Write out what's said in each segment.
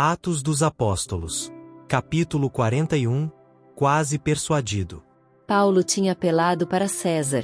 Atos dos Apóstolos. Capítulo 41. Quase persuadido. Paulo tinha apelado para César,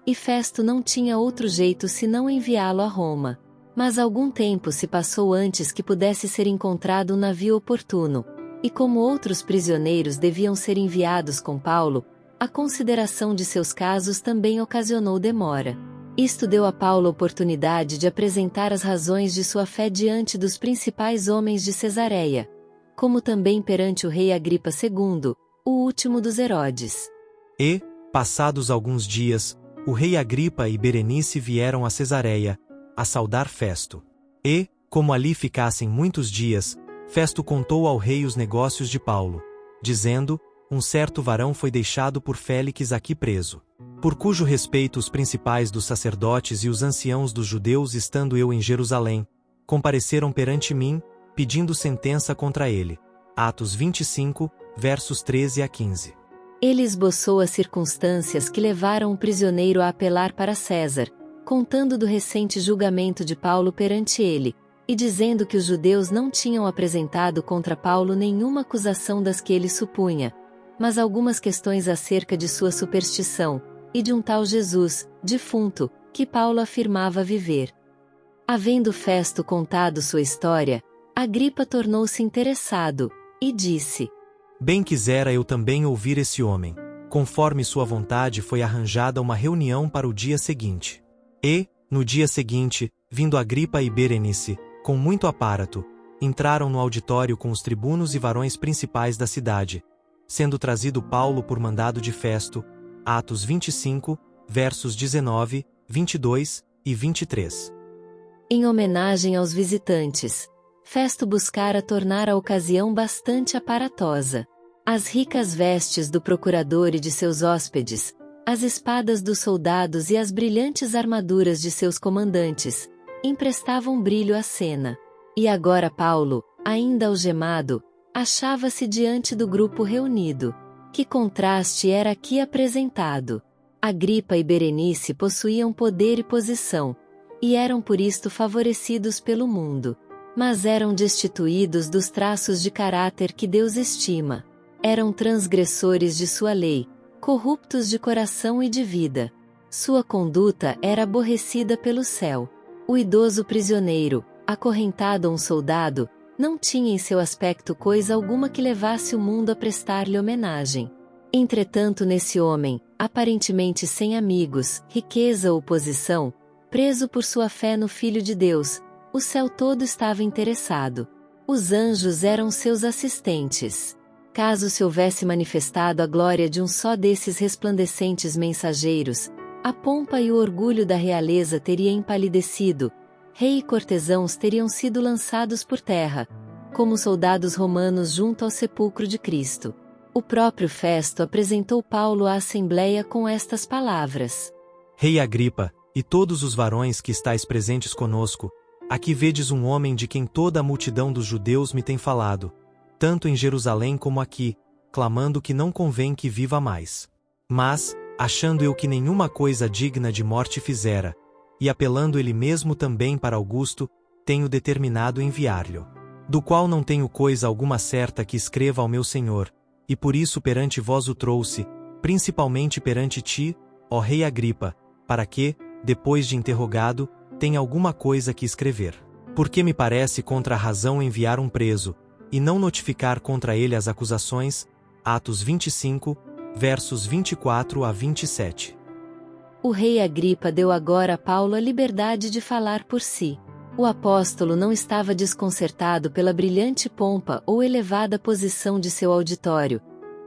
e Festo não tinha outro jeito senão enviá-lo a Roma. Mas algum tempo se passou antes que pudesse ser encontrado um navio oportuno, e como outros prisioneiros deviam ser enviados com Paulo, a consideração de seus casos também ocasionou demora. Isto deu a Paulo oportunidade de apresentar as razões de sua fé diante dos principais homens de Cesareia, como também perante o rei Agripa II, o último dos Herodes. E, passados alguns dias, o rei Agripa e Berenice vieram a Cesareia, a saudar Festo. E, como ali ficassem muitos dias, Festo contou ao rei os negócios de Paulo, dizendo: um certo varão foi deixado por Félix aqui preso, por cujo respeito os principais dos sacerdotes e os anciãos dos judeus, estando eu em Jerusalém, compareceram perante mim, pedindo sentença contra ele. Atos 25, versos 13 a 15. Ele esboçou as circunstâncias que levaram o prisioneiro a apelar para César, contando do recente julgamento de Paulo perante ele, e dizendo que os judeus não tinham apresentado contra Paulo nenhuma acusação das que ele supunha, mas algumas questões acerca de sua superstição, e de um tal Jesus, defunto, que Paulo afirmava viver. Havendo Festo contado sua história, Agripa tornou-se interessado, e disse: bem quisera eu também ouvir esse homem. Conforme sua vontade foi arranjada uma reunião para o dia seguinte. E, no dia seguinte, vindo Agripa e Berenice, com muito aparato, entraram no auditório com os tribunos e varões principais da cidade, sendo trazido Paulo por mandado de Festo. Atos 25, versos 19, 22 e 23. Em homenagem aos visitantes, Festo buscara tornar a ocasião bastante aparatosa. As ricas vestes do procurador e de seus hóspedes, as espadas dos soldados e as brilhantes armaduras de seus comandantes, emprestavam brilho à cena. E agora Paulo, ainda algemado, achava-se diante do grupo reunido. Que contraste era aqui apresentado! Agripa e Berenice possuíam poder e posição, e eram por isto favorecidos pelo mundo. Mas eram destituídos dos traços de caráter que Deus estima. Eram transgressores de sua lei, corruptos de coração e de vida. Sua conduta era aborrecida pelo céu. O idoso prisioneiro, acorrentado a um soldado, não tinha em seu aspecto coisa alguma que levasse o mundo a prestar-lhe homenagem. Entretanto, nesse homem, aparentemente sem amigos, riqueza ou posição, preso por sua fé no Filho de Deus, o céu todo estava interessado. Os anjos eram seus assistentes. Caso se houvesse manifestado a glória de um só desses resplandecentes mensageiros, a pompa e o orgulho da realeza teria empalidecido, rei e cortesãos teriam sido lançados por terra, como soldados romanos junto ao sepulcro de Cristo. O próprio Festo apresentou Paulo à Assembleia com estas palavras: Rei Agripa, e todos os varões que estáis presentes conosco, aqui vedes um homem de quem toda a multidão dos judeus me tem falado, tanto em Jerusalém como aqui, clamando que não convém que viva mais. Mas, achando eu que nenhuma coisa digna de morte fizera, e apelando ele mesmo também para Augusto, tenho determinado enviar-lhe, do qual não tenho coisa alguma certa que escreva ao meu senhor, e por isso perante vós o trouxe, principalmente perante ti, ó rei Agripa, para que, depois de interrogado, tenha alguma coisa que escrever. Porque me parece contra a razão enviar um preso, e não notificar contra ele as acusações. Atos 25, versos 24 a 27. O rei Agripa deu agora a Paulo a liberdade de falar por si. O apóstolo não estava desconcertado pela brilhante pompa ou elevada posição de seu auditório,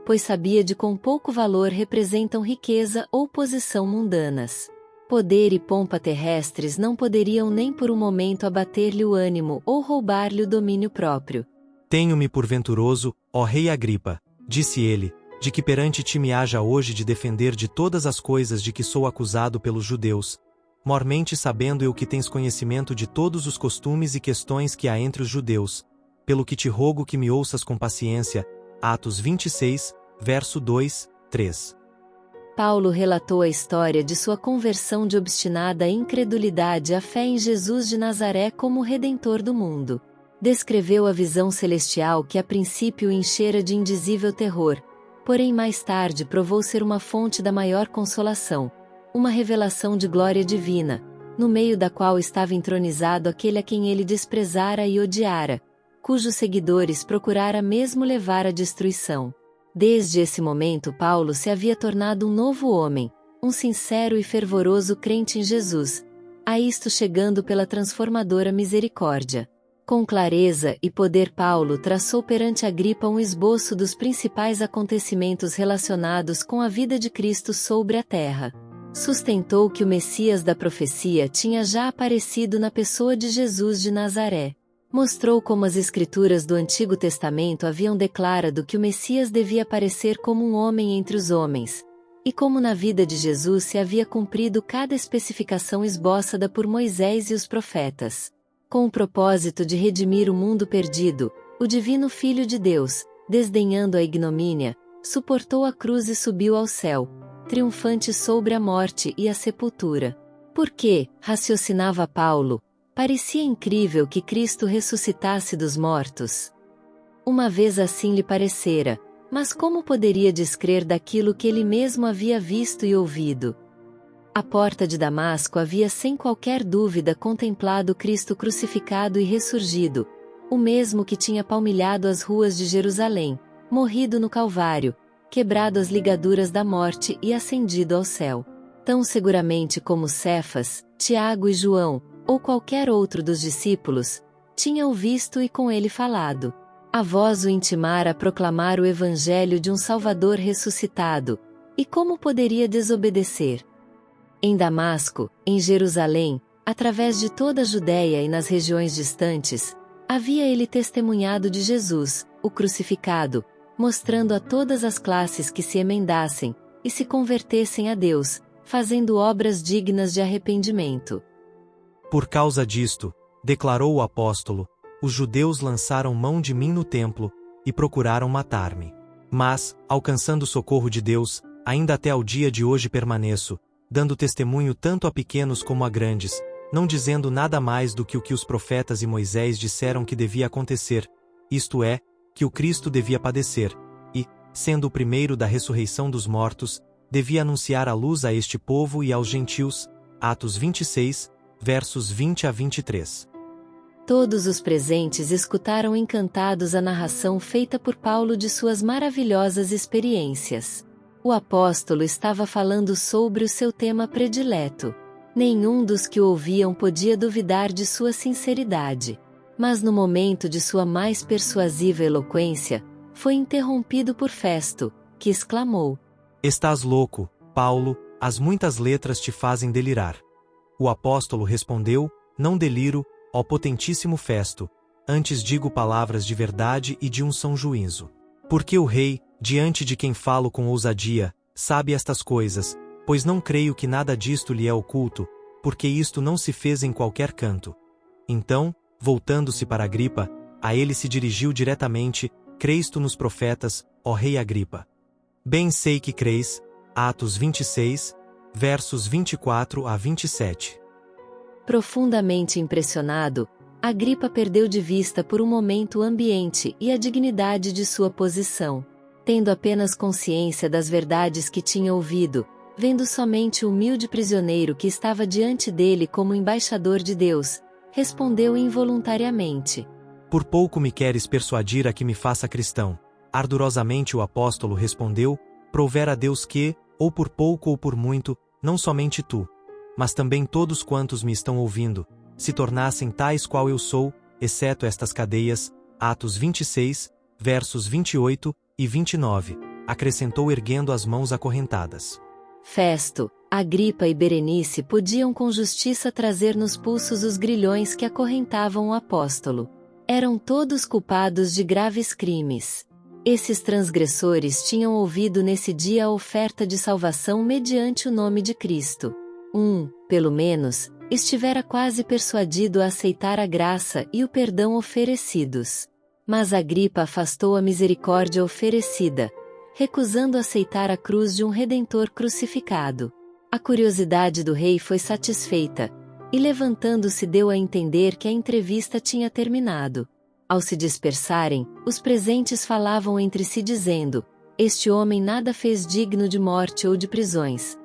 pois sabia de quão pouco valor representam riqueza ou posição mundanas. Poder e pompa terrestres não poderiam nem por um momento abater-lhe o ânimo ou roubar-lhe o domínio próprio. Tenho-me por venturoso, ó rei Agripa, disse ele, de que perante ti me haja hoje de defender de todas as coisas de que sou acusado pelos judeus, mormente sabendo eu que tens conhecimento de todos os costumes e questões que há entre os judeus, pelo que te rogo que me ouças com paciência. Atos 26, verso 2, 3. Paulo relatou a história de sua conversão de obstinada incredulidade à fé em Jesus de Nazaré como o Redentor do mundo. Descreveu a visão celestial que a princípio o enchera de indizível terror, porém mais tarde provou ser uma fonte da maior consolação, uma revelação de glória divina, no meio da qual estava entronizado aquele a quem ele desprezara e odiara, cujos seguidores procurara mesmo levar à destruição. Desde esse momento Paulo se havia tornado um novo homem, um sincero e fervoroso crente em Jesus, a isto chegando pela transformadora misericórdia. Com clareza e poder Paulo traçou perante Agripa um esboço dos principais acontecimentos relacionados com a vida de Cristo sobre a terra. Sustentou que o Messias da profecia tinha já aparecido na pessoa de Jesus de Nazaré. Mostrou como as Escrituras do Antigo Testamento haviam declarado que o Messias devia aparecer como um homem entre os homens, e como na vida de Jesus se havia cumprido cada especificação esboçada por Moisés e os profetas. Com o propósito de redimir o mundo perdido, o divino Filho de Deus, desdenhando a ignomínia, suportou a cruz e subiu ao céu, triunfante sobre a morte e a sepultura. Porque, raciocinava Paulo, parecia incrível que Cristo ressuscitasse dos mortos. Uma vez assim lhe parecera, mas como poderia descrer daquilo que ele mesmo havia visto e ouvido? À porta de Damasco havia sem qualquer dúvida contemplado Cristo crucificado e ressurgido, o mesmo que tinha palmilhado as ruas de Jerusalém, morrido no Calvário, quebrado as ligaduras da morte e ascendido ao céu. Tão seguramente como Cefas, Tiago e João, ou qualquer outro dos discípulos, tinha-o visto e com ele falado. A voz o intimara a proclamar o evangelho de um Salvador ressuscitado, e como poderia desobedecer? Em Damasco, em Jerusalém, através de toda a Judéia e nas regiões distantes, havia ele testemunhado de Jesus, o crucificado, mostrando a todas as classes que se emendassem, e se convertessem a Deus, fazendo obras dignas de arrependimento. Por causa disto, declarou o apóstolo, os judeus lançaram mão de mim no templo, e procuraram matar-me. Mas, alcançando o socorro de Deus, ainda até ao dia de hoje permaneço, dando testemunho tanto a pequenos como a grandes, não dizendo nada mais do que o que os profetas e Moisés disseram que devia acontecer, isto é, que o Cristo devia padecer, e, sendo o primeiro da ressurreição dos mortos, devia anunciar a luz a este povo e aos gentios. Atos 26, versos 20 a 23. Todos os presentes escutaram encantados a narração feita por Paulo de suas maravilhosas experiências. O apóstolo estava falando sobre o seu tema predileto. Nenhum dos que o ouviam podia duvidar de sua sinceridade. Mas no momento de sua mais persuasiva eloquência, foi interrompido por Festo, que exclamou: Estás louco, Paulo, as muitas letras te fazem delirar. O apóstolo respondeu: Não deliro, ó potentíssimo Festo, antes digo palavras de verdade e de um são juízo. Porque o rei, diante de quem falo com ousadia, sabe estas coisas, pois não creio que nada disto lhe é oculto, porque isto não se fez em qualquer canto. Então, voltando-se para Agripa, a ele se dirigiu diretamente: Crês tu nos profetas, ó rei Agripa? Bem sei que crês. Atos 26, versos 24 a 27. Profundamente impressionado, Agripa perdeu de vista por um momento o ambiente e a dignidade de sua posição. Tendo apenas consciência das verdades que tinha ouvido, vendo somente o humilde prisioneiro que estava diante dele como embaixador de Deus, respondeu involuntariamente: Por pouco me queres persuadir a que me faça cristão. Ardorosamente o apóstolo respondeu: Prover a Deus que, ou por pouco ou por muito, não somente tu, mas também todos quantos me estão ouvindo, se tornassem tais qual eu sou, exceto estas cadeias. Atos 26, versos 28 e 29, acrescentou erguendo as mãos acorrentadas. Festo, Agripa e Berenice podiam com justiça trazer nos pulsos os grilhões que acorrentavam o apóstolo. Eram todos culpados de graves crimes. Esses transgressores tinham ouvido nesse dia a oferta de salvação mediante o nome de Cristo. Pelo menos, estivera quase persuadido a aceitar a graça e o perdão oferecidos. Mas Agripa afastou a misericórdia oferecida, recusando aceitar a cruz de um Redentor crucificado. A curiosidade do rei foi satisfeita, e levantando-se deu a entender que a entrevista tinha terminado. Ao se dispersarem, os presentes falavam entre si dizendo: este homem nada fez digno de morte ou de prisões.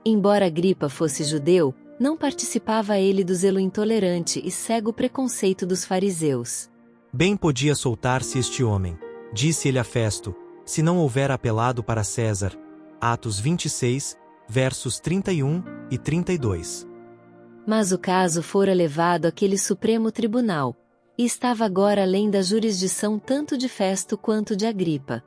Embora Agripa fosse judeu, não participava ele do zelo intolerante e cego preconceito dos fariseus. Bem podia soltar-se este homem, disse ele a Festo, se não houver apelado para César. Atos 26, versos 31 e 32. Mas o caso fora levado àquele Supremo Tribunal, e estava agora além da jurisdição tanto de Festo quanto de Agripa.